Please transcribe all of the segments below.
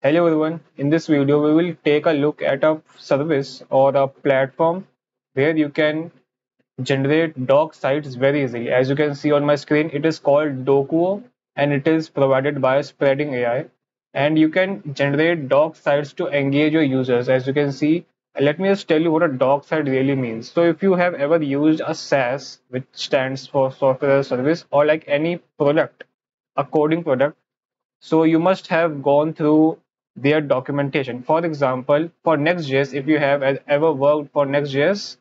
Hello everyone, in this video we will take a look at a service or a platform where you can generate doc sites very easily. As you can see on my screen, it is called Docuo and it is provided by Spreading AI. And you can generate doc sites to engage your users. As you can see, let me just tell you what a doc site really means. So if you have ever used a SaaS, which stands for software as a service, or like any product, a coding product, so you must have gone through their documentation. For example, for Next.js, if you have ever worked for Next.js,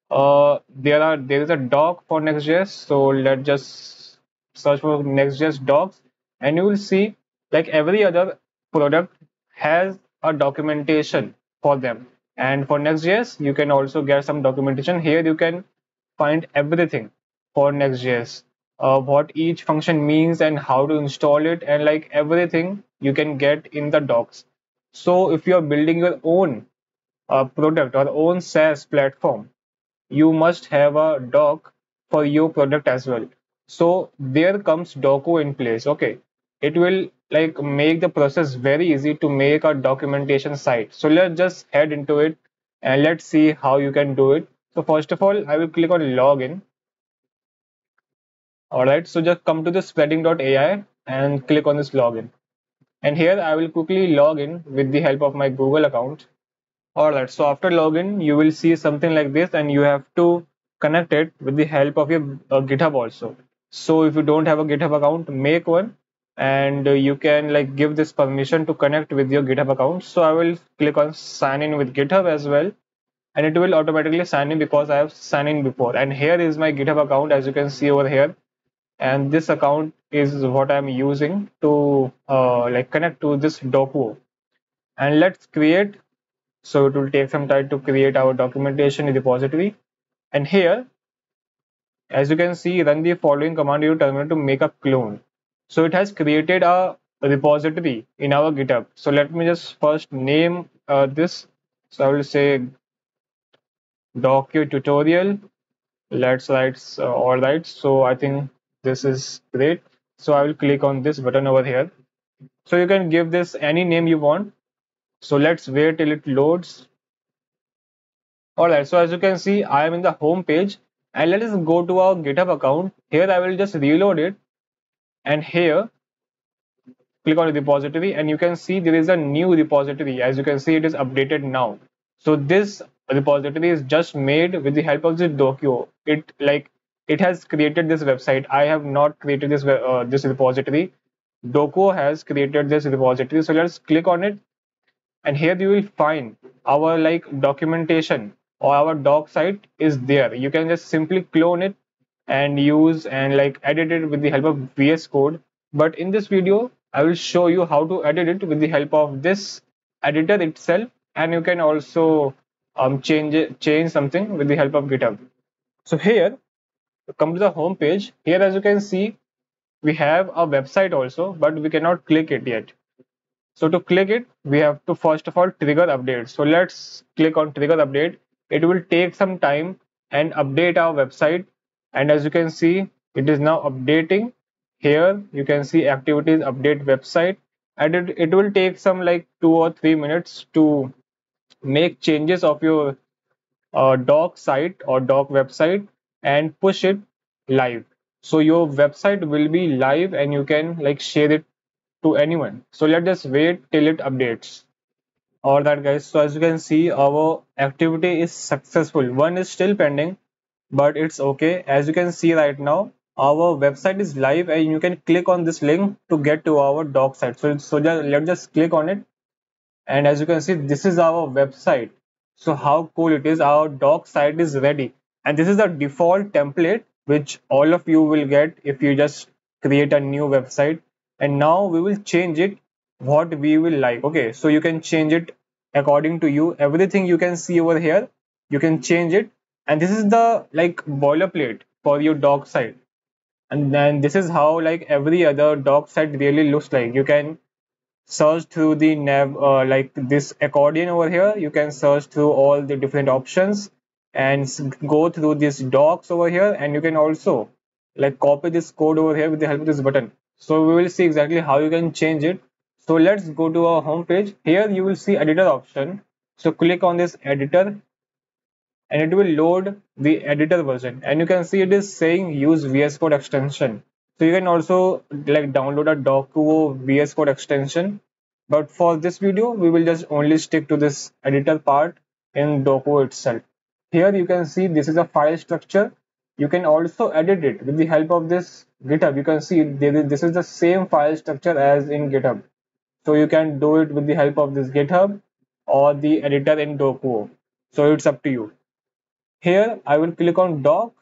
there is a doc for Next.js. So let's just search for Next.js docs, and you will see like every other product has a documentation for them. And for Next.js, you can also get some documentation. Here you can find everything for Next.js, what each function means and how to install it, and like everything you can get in the docs. So if you are building your own product or own SaaS platform, you must have a doc for your product as well. So there comes Doco in place. Okay, it will like make the process very easy to make a documentation site. So let's just head into it and let's see how you can do it. So first of all, I will click on login. All right, so just come to the spreading.ai and click on this login. And here I will quickly log in with the help of my Google account. Alright, so after login, you will see something like this, and you have to connect it with the help of your GitHub also. So if you don't have a GitHub account, make one, and you can like give this permission to connect with your GitHub account. So I will click on sign in with GitHub as well, and it will automatically sign in because I have signed in before. And here is my GitHub account, as you can see over here, and this account is what I'm using to like connect to this Docuo. And let's create, so it will take some time to create our documentation repository. And here, as you can see, run the following command in your terminal to make a clone. So it has created a repository in our GitHub. So let me just first name this. So I will say Docuo tutorial. Let's write all right. So I think this is great. So I will click on this button over here. So you can give this any name you want. So let's wait till it loads. All right, so as you can see, I am in the home page, and let us go to our GitHub account. Here I will just reload it, and here click on the repository, and you can see there is a new repository. As you can see, it is updated now. So this repository is just made with the help of the Docuo. It has created this website. I have not created this repository. Docuo has created this repository. So let's click on it, and here you will find our like documentation or our doc site is there. You can just simply clone it and use and like edit it with the help of VS Code. But in this video, I will show you how to edit it with the help of this editor itself, and you can also change something with the help of GitHub. So here, come to the home page. Here, as you can see, we have a website also, but we cannot click it yet. So to click it, we have to first of all trigger update. So let's click on trigger update. It will take some time and update our website. And as you can see, it is now updating. Here you can see activities update website, and it will take some like 2 or 3 minutes to make changes of your doc site or doc website and push it live. So your website will be live and you can like share it to anyone. So let's just wait till it updates. All right, guys. So as you can see, our activity is successful. One is still pending, but it's okay. As you can see right now, our website is live, and you can click on this link to get to our doc site. So let's just click on it, and as you can see, this is our website. So how cool it is! Our doc site is ready, and this is the default template which all of you will get if you just create a new website. And now we will change it what we will like. Okay, so you can change it according to you. Everything you can see over here, you can change it, and this is the like boilerplate for your doc site. And then this is how like every other doc site really looks like. You can search through the nav like this accordion over here. You can search through all the different options and go through these docs over here, and you can also like copy this code over here with the help of this button. So we will see exactly how you can change it. So let's go to our home page. Here you will see editor option. So click on this editor and it will load the editor version, and you can see it is saying use VS Code extension. So you can also like download a Docuo VS Code extension, but for this video we will just only stick to this editor part in Docuo itself. Here you can see this is a file structure. You can also edit it with the help of this GitHub. You can see this is the same file structure as in GitHub. So you can do it with the help of this GitHub or the editor in Docuo. So it's up to you. Here I will click on doc.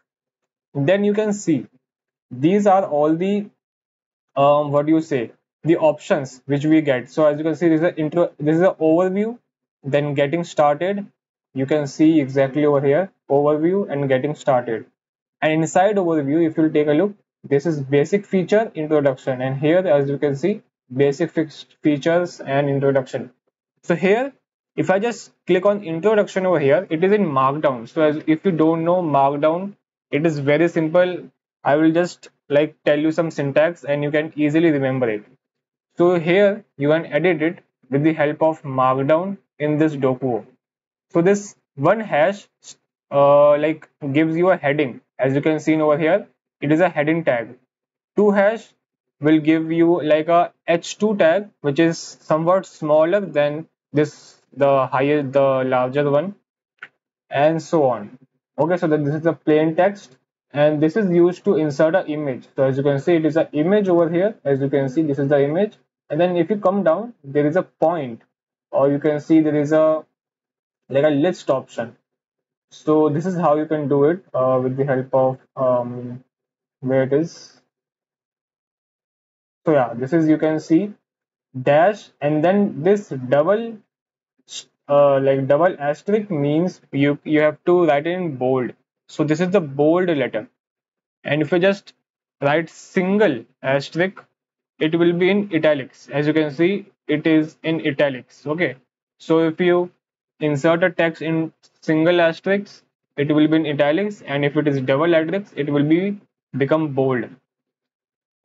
Then you can see these are all the what do you say, the options which we get. So as you can see, this is an intro, this is an overview, then getting started. You can see exactly over here overview and getting started, and inside overview if you take a look, this is basic feature introduction, and here as you can see basic fixed features and introduction. So here if I just click on introduction over here, it is in markdown. So as if you don't know markdown, it is very simple. I will just like tell you some syntax and you can easily remember it. So here you can edit it with the help of markdown in this Docuo. So this one hash like gives you a heading. As you can see over here, it is a heading tag. Two hash will give you like a h2 tag, which is somewhat smaller than this, the higher, the larger one, and so on. Okay, so then this is the plain text, and this is used to insert an image. So as you can see, it is an image over here. As you can see, this is the image, and then if you come down, there is a point, or you can see there is a like a list option. So this is how you can do it with the help of where it is. So yeah, this is, you can see dash, and then this double like double asterisk means you have to write it in bold. So this is the bold letter, and if you just write single asterisk, it will be in italics. As you can see, it is in italics. Okay, so if you insert a text in single asterisk, it will be in italics, and if it is double asterisk, it will be become bold.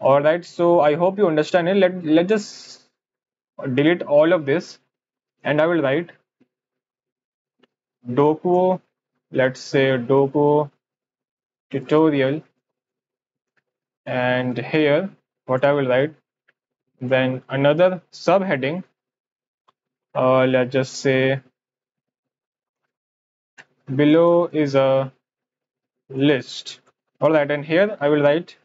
All right, so I hope you understand it. Let's just delete all of this, and I will write Docuo, let's say Docuo tutorial, and here what I will write, then another subheading, let's just say below is a list. All right, and here I will write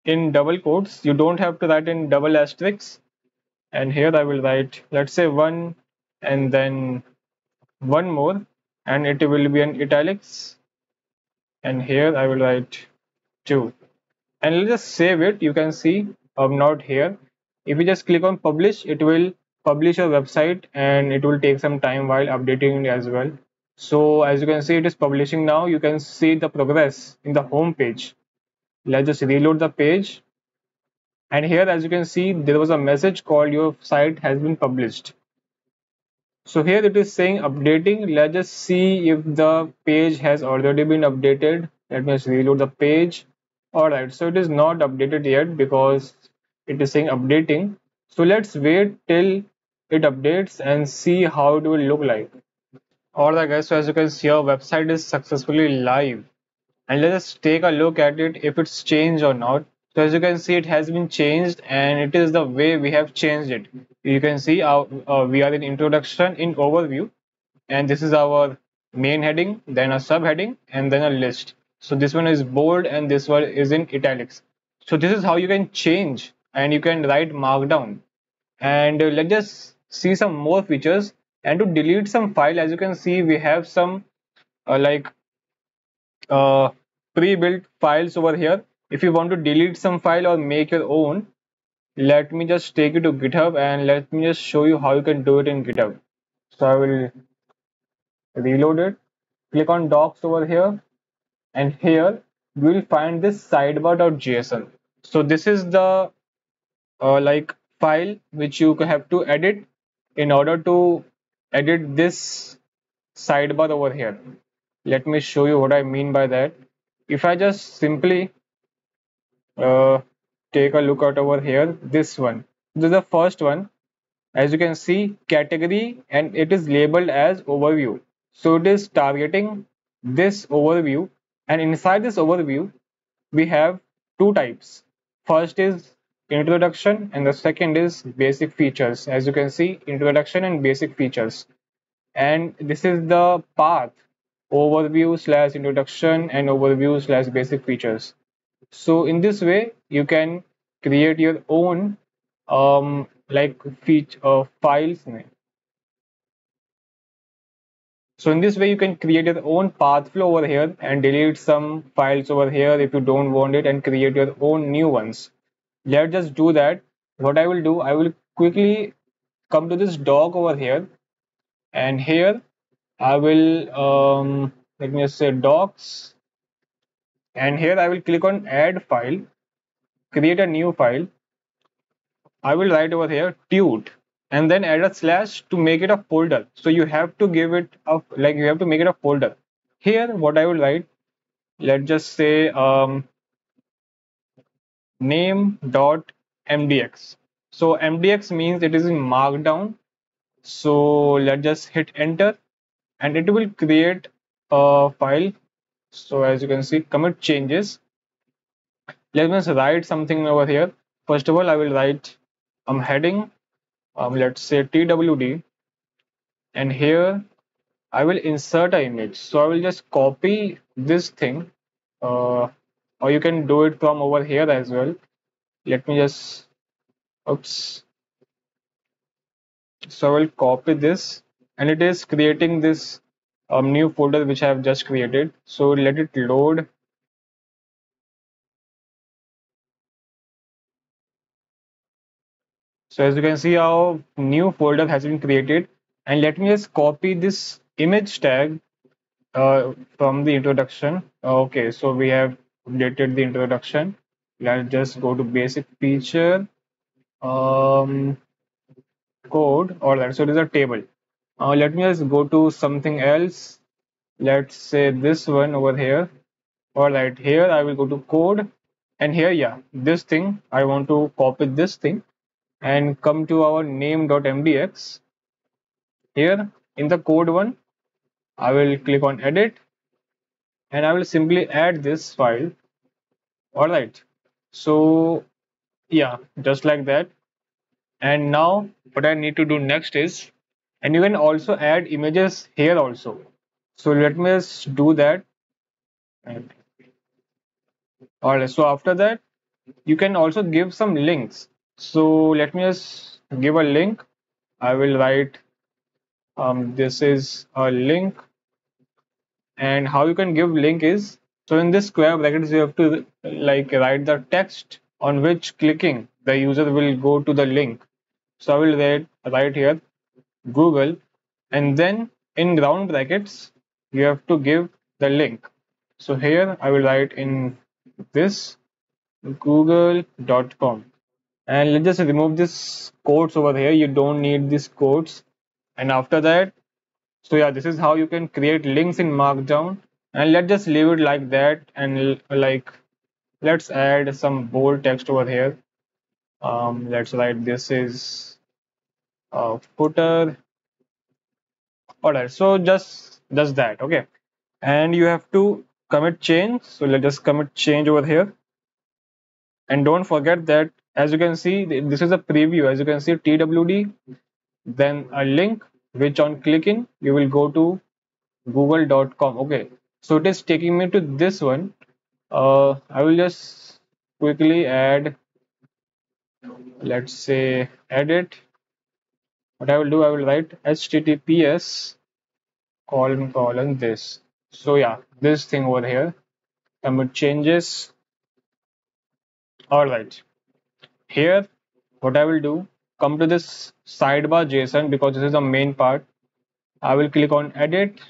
in double quotes. You don't have to write in double asterisks, and here I will write, let's say one, and then one more, and it will be in italics, and here I will write two. And let's just save it. You can see not here. If you just click on publish, it will publish your website, and it will take some time while updating as well. So as you can see, it is publishing now. You can see the progress in the home page. Let's just reload the page, and here as you can see there was a message called your site has been published. So here it is saying updating. Let's just see if the page has already been updated. Let me just reload the page. All right, so it is not updated yet because it is saying updating. So let's wait till it updates and see how it will look like. All right, guys. So as you can see, our website is successfully live, and let us take a look at it if it's changed or not. So as you can see, it has been changed, and it is the way we have changed it. You can see we are in introduction, in overview, and this is our main heading, then a subheading, and then a list. So this one is bold and this one is in italics. So this is how you can change, and you can write markdown. And let's just see some more features. And to delete some file, as you can see, we have some like uh, pre-built files over here. If you want to delete some file or make your own, let me just take you to GitHub, and let me just show you how you can do it in GitHub. So I will reload it, click on docs over here, and here you will find this sidebar.json. So this is the like file which you have to edit in order to edit this sidebar over here. Let me show you what I mean by that. If I just simply uh, take a look at over here, this one, This is the first one. As you can see, category, and it is labeled as overview. So it is targeting this overview, and inside this overview, we have two types. First is introduction, and the second is basic features. As you can see, introduction and basic features. And this is the path, overview slash introduction and overview slash basic features. So in this way, you can create your own like feature files. So in this way, you can create your own path flow over here and delete some files over here if you don't want it, and create your own new ones. Let's just do that. What I will do, I will quickly come to this doc over here, and here I will let me just say docs, and here I will click on add file, create a new file. I will write over here tut, and then add a slash to make it a folder. So you have to give it a, like, you have to make it a folder. Here what I will write, let's just say name.mdx. So mdx means it is in markdown. So let's just hit enter, and it will create a file. So as you can see, commit changes. Let me write something over here. First of all, I will write heading, let's say twd, and here I will insert an image. So I will just copy this thing, uh, or you can do it from over here as well. Let me just, oops. So I will copy this, and it is creating this new folder which I have just created. So let it load. So as you can see, our new folder has been created, and let me just copy this image tag from the introduction. Okay, so we have updated the introduction. Let's just go to basic feature, um, code. All right, so it is a table. Let me just go to something else. Let's say this one over here. All right, here I will go to code, and here, yeah, this thing, I want to copy this thing and come to our name.mdx. Here in the code one, I will click on edit, and I will simply add this file. All right, so yeah, just like that. And now what I need to do next is, and you can also add images here also. So let me just do that. And all right, so after that, you can also give some links. So let me just give a link. I will write this is a link, and how you can give link is, so in this square brackets you have to like write the text on which clicking the user will go to the link. So I will write here Google, and then in round brackets you have to give the link. So here I will write in this google.com, and let's just remove this quotes over here. You don't need these quotes. And after that, so yeah, this is how you can create links in markdown. And let's just leave it like that, and like let's add some bold text over here. Let's write this is footer. All right, so just that. Okay, and you have to commit change. So let's just commit change over here, and don't forget that, as you can see, this is a preview. As you can see, twd, then a link which on clicking you will go to google.com. Okay, so it is taking me to this one. I will just quickly add, let's say edit. What I will do, I will write https colon this. So yeah, this thing over here, commit changes. All right, here what I will do, come to this sidebar JSON, because this is the main part. I will click on edit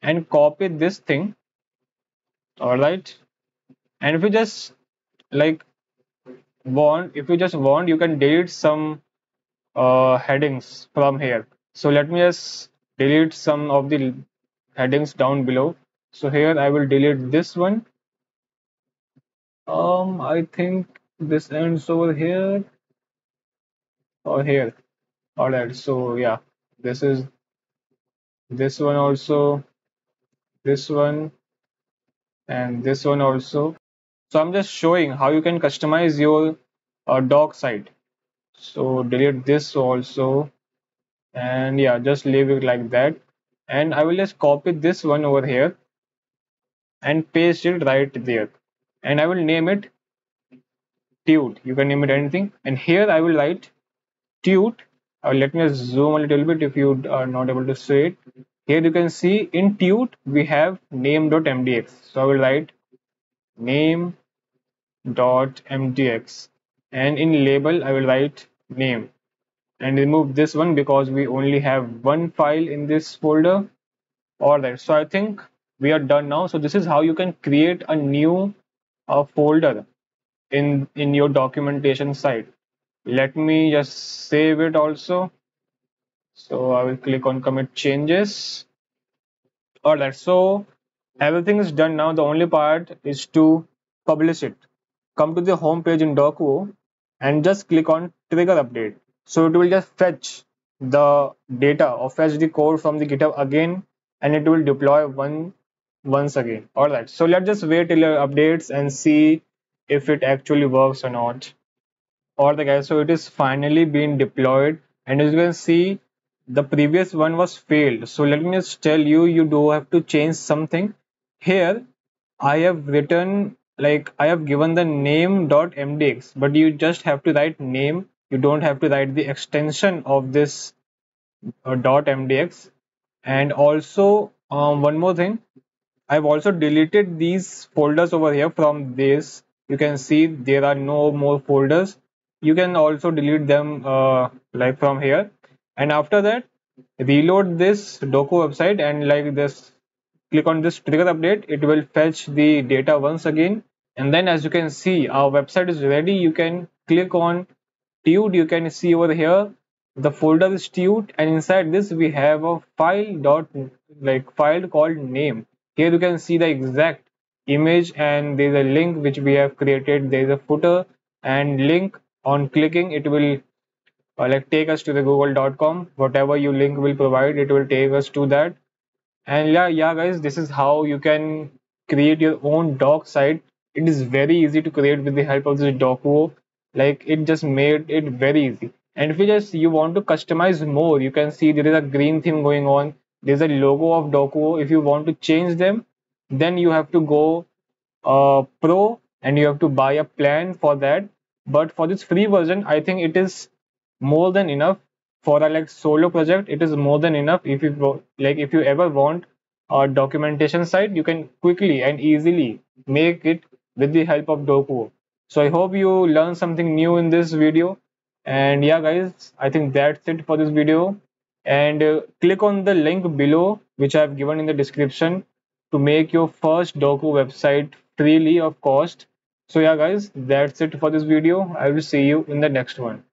and copy this thing. All right, and if you just like if you just want, you can delete some headings from here. So let me just delete some of the headings down below. So here I will delete this one. I think this ends over here. or here. All right. So yeah, this is this one also, this one, and this one also. So I'm just showing how you can customize your doc site. So delete this also, and yeah, just leave it like that. And I will just copy this one over here and paste it right there. And I will name it Tute. You can name it anything. And here I will write Tute. Let me zoom a little bit if you are not able to see it. Here you can see in Tute we have name.mdx. So I will write name.mdx, and in label I will write name, and remove this one because we only have one file in this folder. All right, so I think we are done now. So this is how you can create a new folder in your documentation site. Let me just save it also. So I will click on commit changes. All right, so everything is done now. The only part is to publish it. Come to the home page in Docuo and just click on trigger update. So it will just fetch the data or fetch the code from the GitHub again, and it will deploy once again. All right, so let's just wait till it updates and see if it actually works or not. All right, guys, so it is finally been deployed, and as you can see, the previous one was failed. So let me just tell you, you do have to change something here. I have written, like, I have given the name.mdx, but you just have to write name. You don't have to write the extension of this .mdx. And also, one more thing, I've also deleted these folders over here from this. You can see there are no more folders. You can also delete them like from here. And after that, reload this Doco website and like this, click on this trigger update. It will fetch the data once again. And then as you can see, our website is ready. You can click on Tute. You can see over here the folder is Tute, and inside this we have a file called name. Here you can see the exact image, and there is a link which we have created. There is a footer and link. On clicking, it will like take us to the google.com. Whatever you link will provide, it will take us to that. And yeah, guys, this is how you can create your own doc site. It is very easy to create with the help of this Docuo. Like, it just made it very easy. And if you want to customize more, you can see there is a green theme going on. There's a logo of Docuo. If you want to change them, then you have to go pro, and you have to buy a plan for that. But for this free version, I think it is more than enough for a like solo project. It is more than enough. If you ever want a documentation site, you can quickly and easily make it with the help of Docuo. So I hope you learned something new in this video. And yeah, guys, I think that's it for this video. And click on the link below which I have given in the description to make your first Doku website freely of cost. So yeah, guys, that's it for this video. I will see you in the next one.